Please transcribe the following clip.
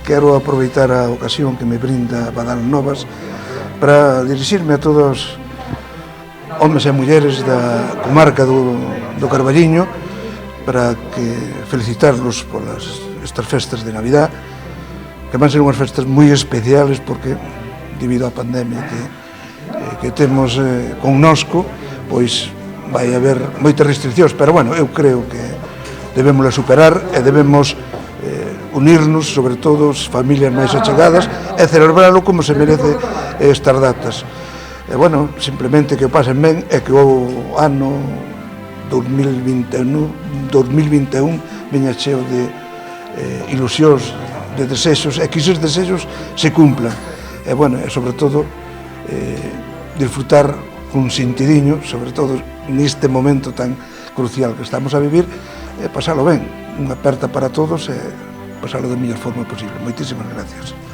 quero aproveitar a ocasión que me brinda Badal Novas para dirixirme a todos homes e mulleres da comarca do Carballiño para que felicitarlos polas estas festas de Navidad, que van ser unhas festas moi especiales porque debido á pandemia que temos connosco, pois vai haber moitas restriccións, pero bueno, eu creo que debémosla superar e debemos unirnos, sobre todo as familias máis achegadas, e celebralo como se merece estas datas. E bueno, simplemente que o pasen ben e que o ano 2021 veña cheo de ilusións, de desexos, e que esos desexos se cumplan. E bueno, e sobre todo disfrutar un sentidiño, sobre todo neste momento tan crucial que estamos a vivir, e pasalo ben, unha aperta para todos e pasalo da mellor forma posible. Moitísimas gracias.